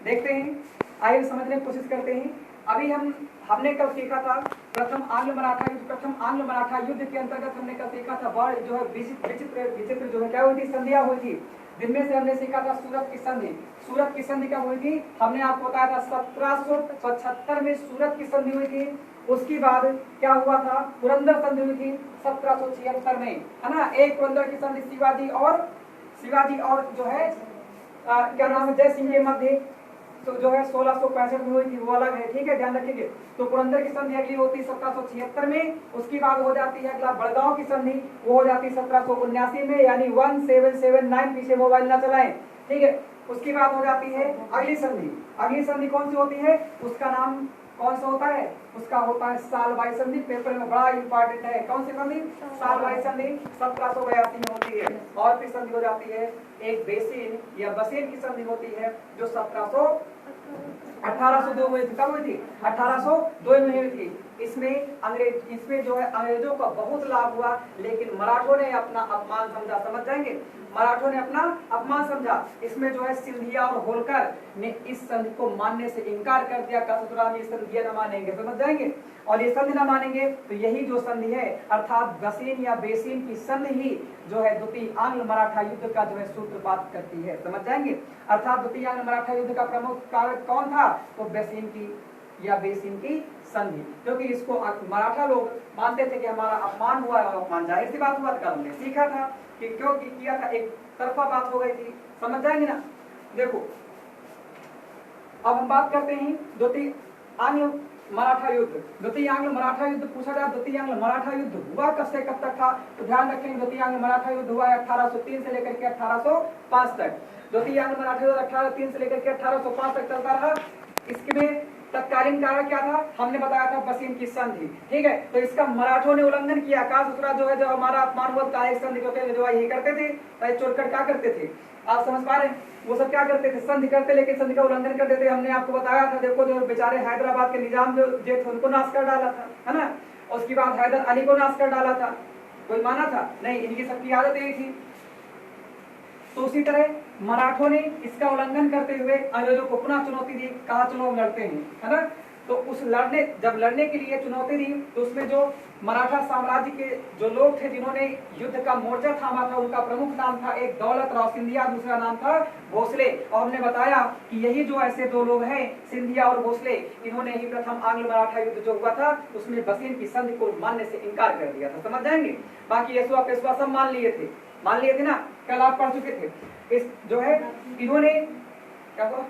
देखते हैं, आइए समझने की कोशिश करते हैं। अभी हमने कल सीखा था प्रथम आंग्ल मराठा युद्ध। प्रथम आंग्ल मराठा युद्ध के अंतर्गत हमने कल सीखा था बड़ जो है विचित्र जो है क्या हुई थी, संधियां हुई थी। जिनमें से हमने सीखा था सूरत की संधि। सूरत की संधि कब हुई थी? हमने आपको बताया था 1775 में सूरत की संधि हुई थी। उसके बाद क्या हुआ था? पुरंदर संधि हुई थी 1776 में, है ना। एक पुरंदर की संधि शिवाजी और जो है क्या नाम है, जय सिंह के मध्य तो जो है 1665 में हुई थी, वो अलग है, ठीक है, ध्यान रखेंगे। तो पुरंदर की संधि अगली होती है 1776 में। उसके बाद हो जाती है अगला बड़गांव की संधि, वो हो जाती है 1779 में, यानी 1779, पीछे मोबाइल ना चलाएं, ठीक है। उसके बाद हो जाती है अगली संधि। अगली संधि कौन सी होती है? उसका नाम कौन सा होता है? उसका होता है सालबाई संधि। पेपर में बड़ा इंपॉर्टेंट है। कौन सी संधि? सालबाई संधि 1782 में होती है। और फिर संधि हो जाती है एक बेसिन या बसेन की संधि होती है जो 1802 में कब हुई थी? 1802 में हुई थी। इसमें जो है अंग्रेजों का बहुत लाभ हुआ, लेकिन मराठों ने अपना अपमान समझा। समझ जाएंगे, मराठों ने अपना अपमान समझा। इसमें जो है सिंधिया और होलकर ने इस संधि को मानने से इनकार कर दिया। कसुतराम ये संधि न मानेंगे, समझ जाएंगे। और ये संधि न मानेंगे तो यही जो संधि है अर्थात बसेन या बेसिन की संधि ही जो है द्वितीय आंग्ल मराठा युद्ध का जो है सूत्रपात करती है। समझ जाएंगे। अर्थात द्वितीय आंग्ल मराठा युद्ध का प्रमुख कारक कौन था? तो बेसिन की या बेसिन की संधि, क्योंकि इसको मराठा लोग मानते थे कि हमारा अपमान हुआ है। अपमान जाहिर सी बात हुआ था, हमने सीखा था कि क्यों किया था, एक तरफा बात हो गई थी। समझ जाएंगे ना। देखो अब हम बात करते हैं द्वितीय आंग्ल मराठा युद्ध। द्वितीय आंग्ल मराठा युद्ध पूछा जाए, द्वितीय आंग्ल मराठा युद्ध हुआ कब से कब तक था? तो ध्यान रखेंगे, द्वितीय आंग्ल मराठा युद्ध हुआ है 1803 से लेकर के 1805 तक। द्वितीय आंग्ल मराठा युद्ध 1803 से लेकर के 1805 तक चलता रहा। इसमें तत्कालीन कारण क्या था? हमने बताया था बसीन की संधि, ठीक है। तो इसका मराठों ने उल्लंघन किया। कासुतरा जो है, जो हमारा अपमान हुआ का एक संधि होते जो यही करते थे, चोरकर क्या करते थे, आप समझ पा रहे हैं? वो सब क्या करते थे? संधि करते, लेकिन संधि का उल्लंघन करते थे। हमने आपको बताया था, देखो जो बेचारे हैदराबाद के निजाम जो थे उनको नाश कर डाला था, है ना। उसके बाद हैदर अली को नाश कर डाला था। कोई माना था? नहीं, इनकी सबकी आदत यही थी। तो उसी तरह मराठों ने इसका उल्लंघन करते हुए अंग्रेजों को पुनः चुनौती दी। कहा चलो लड़ते हैं, है ना। तो उस जब लड़ने के लिए चुनौती दी तो उसमें जो मराठा साम्राज्य के जो लोग थे जिन्होंने युद्ध का मोर्चा थामा था, उनका प्रमुख नाम था एक दौलत राव सिंधिया, दूसरा नाम था भोसले। और हमने बताया कि यही जो ऐसे दो लोग हैं, सिंधिया और भोसले, इन्होंने ही प्रथम आंग्ल मराठा युद्ध जो हुआ था उसमें बसीन की संधि को मानने से इनकार कर दिया था। समझ जाएंगे। बाकी यशुआ पेशवा सब मान लिए थे ना, कल आप पढ़ चुके थे। इस जो है इन्होंने क्या कहा?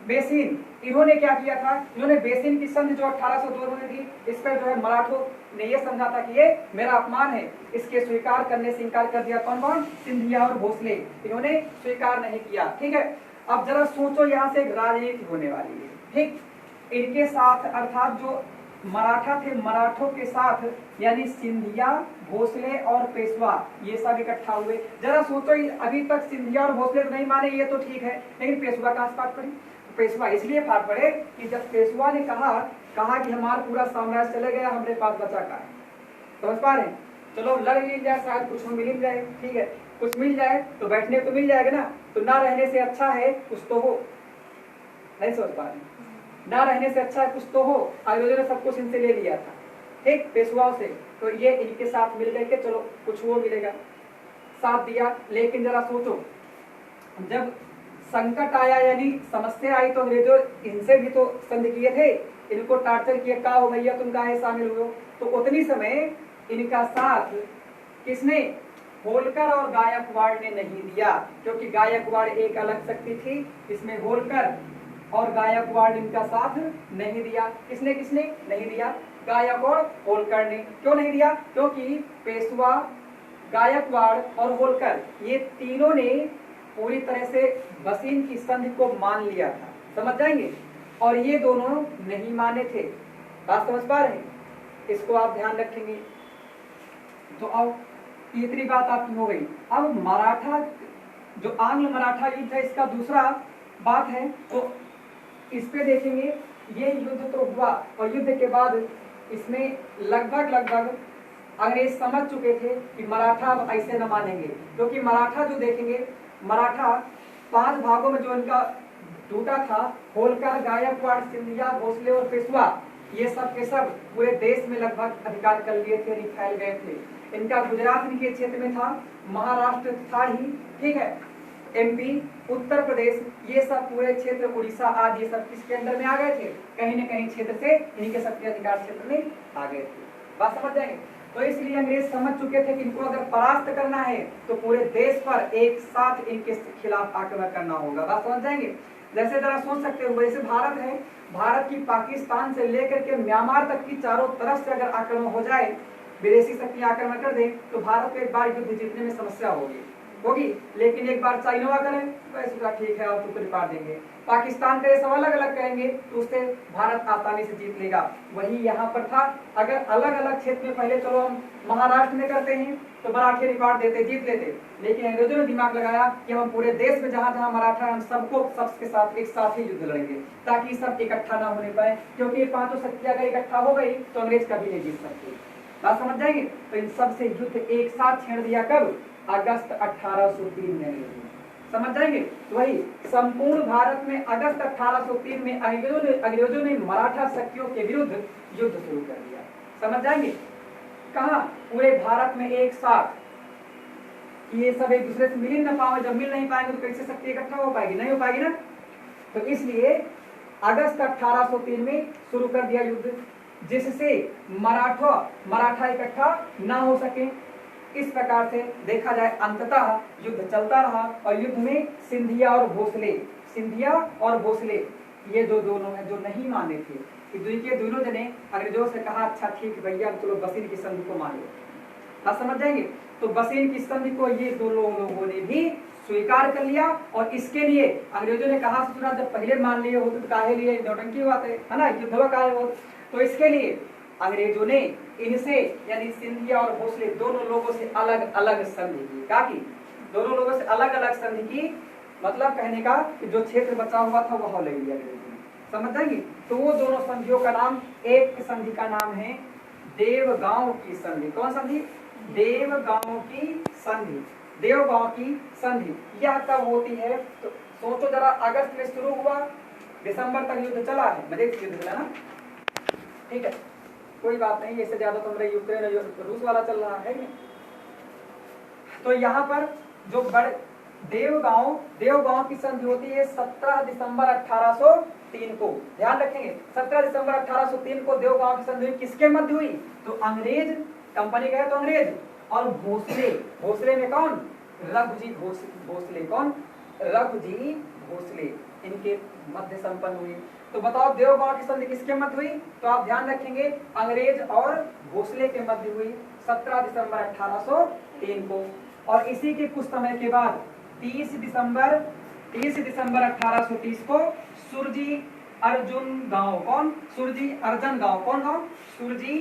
बेसिन, इन्होंने क्या किया था? इन्होंने बेसिन की संधि जो 1802 में थी, इस पर जो है मराठों ने यह समझा था कि ये मेरा अपमान है, इसके स्वीकार करने से इनकार कर दिया। कौन कौन? सिंधिया और भोसले, इन्होंने स्वीकार नहीं किया, ठीक है। अब जरा सोचो, यहाँ से एक राजनीति होने वाली है, ठीक। इनके साथ अर्थात जो मराठा थे, मराठों के साथ यानी सिंधिया, भोसले और पेशवा, ये सब इकट्ठा हुए। जरा सोचो, अभी तक सिंधिया और भोसले नहीं माने, ये तो ठीक है, लेकिन पेशवा कहाँ से फाट पड़ी? पेशवा इसलिए फाट पड़े कि जब पेशवा ने कहा कि हमारा पूरा साम्राज्य चले गया, हमारे पास बचा का है। समझ पा रहे हैं? चलो लड़ मिल जाए, शायद कुछ मिल जाए, ठीक है, कुछ मिल जाए तो बैठने को मिल जाएगा ना। तो ना रहने से अच्छा है कुछ तो हो, नहीं समझ पा रहे? ना रहने से अच्छा है कुछ तो हो। अंग्रेजों ने सब कुछ इनसे ले लिया था, ठीक, पेशवाओं से। तो ये इनके साथ मिल गए कि चलो कुछ वो मिलेगा, साथ दिया। लेकिन जरा सोचो, जब संकट आया यानी समस्या आई तो अंग्रेजों इनसे भी तो संधि किए थे, इनको टार्चर किए, का हो भैया तुम काहे शामिल हुए हो। तो उतनी समय इनका साथ किसने? होलकर और गायकवाड़ ने नहीं दिया, क्योंकि गायकवाड़ एक अलग शक्ति थी। इसमें होलकर और गायकवाड़ इनका साथ नहीं दिया। किसने नहीं दिया? गायक और होलकर ने। क्यों नहीं दिया? क्योंकि पेशवा, गायकवाड़ और होलकर ये तीनों ने पूरी तरह से बसीन की संधि को मान लिया था। समझ जाएंगे। और ये दोनों नहीं माने थे। बात समझ पा रहे हैं? इसको आप ध्यान रखेंगे। तो अब इतनी बात आपकी हो गई। अब मराठा जो आंग्ल मराठा युद्ध है, इसका दूसरा बात है, तो इस पे देखेंगे। ये युद्ध तो हुआ और युद्ध के बाद इसमें लगभग अंग्रेज समझ चुके थे कि मराठा अब ऐसे न मानेंगे, क्योंकि मराठा जो देखेंगे, मराठा 5 भागों में जो इनका टूटा था, होलकर, गायकवाड़, सिंधिया, भोसले और पेशवा, ये सब के सब पूरे देश में लगभग अधिकार कर लिए थे, फैल गए थे। इनका गुजरात इनके क्षेत्र में था, महाराष्ट्र था ही, ठीक है, एमपी, उत्तर प्रदेश, ये सब पूरे क्षेत्र, उड़ीसा आदि ये सब किसके अंदर में आ गए थे, कहीं न कहीं क्षेत्र से इनके सबके अधिकार क्षेत्र में आ गए थे। बात समझ जाएंगे। तो इसलिए अंग्रेज समझ चुके थे कि इनको अगर परास्त करना है तो पूरे देश पर एक साथ इनके खिलाफ आक्रमण करना होगा। बात समझ जाएंगे। जैसे जरा सोच सकते हो, वैसे भारत है, भारत की पाकिस्तान से लेकर के म्यांमार तक की चारों तरफ से अगर आक्रमण हो जाए, विदेशी शक्तियां आक्रमण कर दें, तो भारत को एक बार युद्ध जीतने में समस्या होगी। लेकिन एक बार चाइना करें तो ऐसा ठीक है, आप तुमको पार देंगे। पाकिस्तान करे, सब अलग अलग करेंगे तो उससे भारत आसानी से जीत लेगा। वही यहाँ पर था, अगर अलग अलग क्षेत्र में पहले चलो हम महाराष्ट्र में करते हैं तो मराठी रिकॉर्ड देते, जीत लेते, लेकिन अंग्रेजों ने दिमाग लगाया कि हम पूरे देश में जहां जहां मराठा हम सबको सबके साथ एक साथ ही युद्ध लड़ेंगे, ताकि सब इकट्ठा ना होने पाए, क्योंकि ये 5 शक्तियां अगर इकट्ठा हो गई तो अंग्रेज कभी नहीं जीत सकते। बात समझ जाएंगे। तो इन सब से युद्ध एक साथ छेड़ दिया, कब? अगस्त 1803 में। समझ जाएंगे। तो वही संपूर्ण भारत में अगस्त 1803 में अंग्रेजों ने मराठा शक्तियों के विरुद्ध युद्ध शुरू कर दिया। समझ जाएंगे। कहा? पूरे भारत में एक साथ। ये सब एक दूसरे से मिल न पाए, जब मिल नहीं पाएंगे तो कैसे शक्ति इकट्ठा हो पाएगी? नहीं हो पाएगी ना। तो इसलिए अगस्त 1803 में शुरू कर दिया युद्ध, जिससे मराठा इकट्ठा ना हो सके। इस प्रकार से देखा जाए अंततः युद्ध चलता रहा और युद्ध में सिंधिया और भोसले ये जो दोनों हैं जो नहीं माने थे, कि दोनों जने अंग्रेजों से कहा अच्छा ठीक भैया चलो बसीन की संधि को मान लो। आप समझ जाएंगे। तो बसीन की संधि को ये दो लोगों ने भी स्वीकार कर लिया और इसके लिए अंग्रेजों ने कहा सुना जब पहले मान लिए होते तो काहे लिए नौटंकी बात है ना, युद्ध काहे हो। तो इसके लिए अंग्रेजों ने इनसे यानी सिंधिया और भोसले दोनों लोगों से अलग अलग संधि की। क्या की? दोनों लोगों से अलग अलग संधि की, मतलब कहने का कि जो क्षेत्र बचा हुआ था वह ले लिया अंग्रेजों ने। समझ जाएंगे। तो वो दोनों संधियों का नाम, एक संधि का नाम है देवगांव की संधि। कौन संधि? देवगांव की संधि। देवगांव की संधि यह कब होती है? तो सोचो जरा, अगस्त में शुरू हुआ, दिसंबर तक युद्ध चला है, मजे से युद्ध चला ना, ठीक है, कोई बात नहीं, इससे ज्यादा तो हमारे यूक्रेन रूस वाला चल रहा है। तो यहाँ पर जो बड़े देवगांव की संधि होती है 17 दिसंबर 1803 को। ध्यान रखेंगे 17 दिसंबर 1803 को देवगांव की संधि किसके मध्य हुई? तो अंग्रेज कंपनी गए तो अंग्रेज और भोसले में कौन? रघुजी भोसले। कौन? रघुजी भोसले, इनके मध्य संपन्न हुई। तो बताओ देवगांव की संधि किसके मध्य हुई? तो आप ध्यान रखेंगे अंग्रेज और भोसले के मध्य हुई 17 दिसंबर 1803 को। और इसी के कुछ समय के बाद 30 दिसंबर 1830 को सुरजी अर्जुन गांव। कौन? सुरजी अर्जन गांव। कौन गांव? सुरजी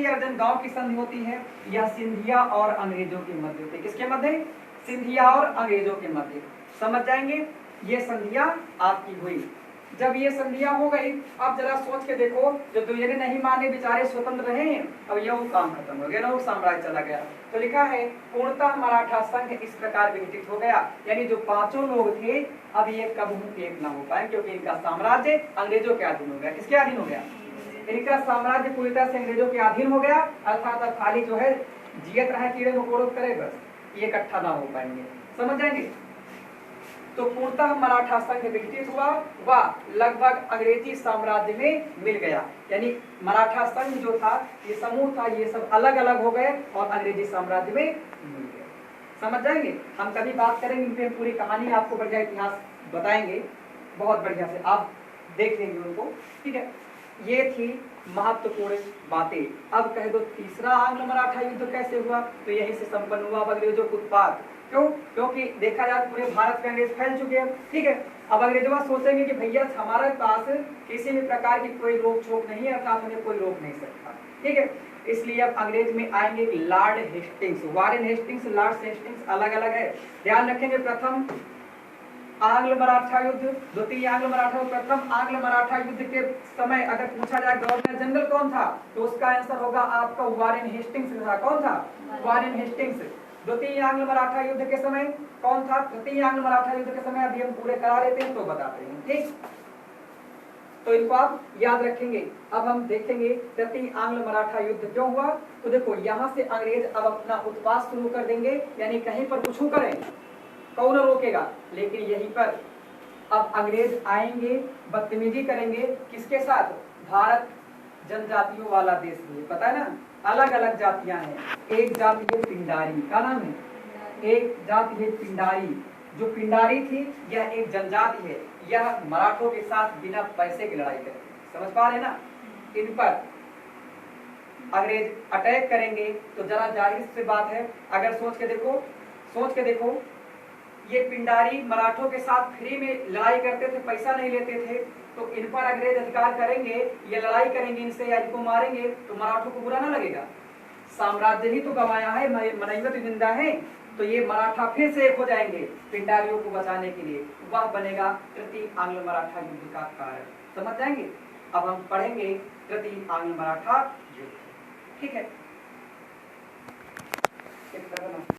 अर्जन गांव की संधि होती है। यह सिंधिया और अंग्रेजों के मध्य होती है। किसके मध्य? सिंधिया और अंग्रेजों के मध्य। समझ जाएंगे। ये संधियां आपकी हुई। जब ये संधियां हो गई, अब जरा सोच के देखो, जो दुनिया नहीं माने बेचारे स्वतंत्र रहे, अब यह काम खत्म हो गया ना, वो साम्राज्य चला गया। तो लिखा है पूर्णतः मराठा संघ इस प्रकार विघटित हो गया, यानी जो 5 लोग थे अब ये कभी एक ना हो पाए, क्योंकि इनका साम्राज्य अंग्रेजों के अधीन हो गया। किसके अधीन हो गया? इनका साम्राज्य पूरी तरह से अंग्रेजों के अधीन हो गया, अर्थात खाली जो है जियत रहे कीड़े मकोड़ों करे, बस ये इकट्ठा ना हो पाएंगे। समझ जाएंगे। तो पूर्णतः मराठा संघ विघटित हुआ, वह लगभग अंग्रेजी साम्राज्य में मिल गया। यानी मराठा संघ जो था, ये समूह था, ये सब अलग अलग हो गए और अंग्रेजी साम्राज्य में मिल गए। समझ जाएंगे। हम कभी बात करेंगे इन पे, पूरी कहानी आपको बढ़िया इतिहास बताएंगे बहुत बढ़िया से, आप देख लेंगे उनको। ठीक है, ये थी महत्वपूर्ण बातें। अब कह दो तीसरा आंग्ल मराठा युद्ध कैसे हुआ? तो यहीं से संपन्न हुआ अंग्रेजों के उत्पात। क्यों? क्योंकि देखा जाए पूरे भारत में अंग्रेज फैल चुके हैं। ठीक है, अब अंग्रेजों सोचेंगे कि भैया हमारे पास किसी भी प्रकार की कोई रोक छोक नहीं है, अर्थात उन्हें कोई रोक नहीं सकता। ठीक है, इसलिए अब अंग्रेज में आएंगे Lord Hastings. Warren Hastings, Lord Hastings अलग अलग है, ध्यान रखेंगे। प्रथम आंग्ल मराठा युद्ध, द्वितीय आंग्ल मराठा युद्ध। प्रथम आंग्ल मराठा युद्ध के समय अगर पूछा जाए गवर्नर जनरल कौन था, तो उसका आंसर होगा आपका वारेन हेस्टिंग्स था। कौन था? Warren Hastings. द्वितीय आंग्ल मराठा युद्ध के समय कौन था? तृतीय आंग्ल मराठा युद्ध के समय अभी हम पूरे करा लेते हैं तो बताते हैं, ठीक। तो इनको आप याद रखेंगे। अब हम देखेंगे तृतीय आंग्ल मराठा युद्ध क्यों हुआ। तो देखो यहाँ से अंग्रेज अब अपना उत्पात शुरू कर देंगे, यानी कहीं पर कुछ करें, कौन रोकेगा। लेकिन यहीं पर अब अंग्रेज आएंगे, बदतमीजी करेंगे, किसके साथ? भारत जनजातियों वाला देश है, पता है ना, अलग अलग जातियां हैं। एक जाति है पिंडारी, क्या नाम है? एक जाति है पिंडारी। जो पिंडारी थी यह एक जनजाति है, यह मराठों के साथ बिना पैसे की लड़ाई करेगी। समझ पा रहे ना? इन पर अंग्रेज अटैक करेंगे तो जरा जाहिर सी बात है, अगर सोच के देखो ये पिंडारी मराठों के साथ फ्री में लड़ाई करते थे, पैसा नहीं लेते थे, तो इन पर अंग्रेज अधिकार करेंगे, ये लड़ाई करेंगे इनसे या इनको मारेंगे तो मराठों को बुरा ना लगेगा। साम्राज्य ही तो गंवाया है, मनैवत जिंदा है। तो ये मराठा फिर से एक हो जाएंगे पिंडारियों को बचाने के लिए, वह बनेगा तृतीय आंग्ल मराठा युद्ध का कारण। समझ जाएंगे? अब हम पढ़ेंगे तृतीय आंग्ल मराठा युद्ध, ठीक है।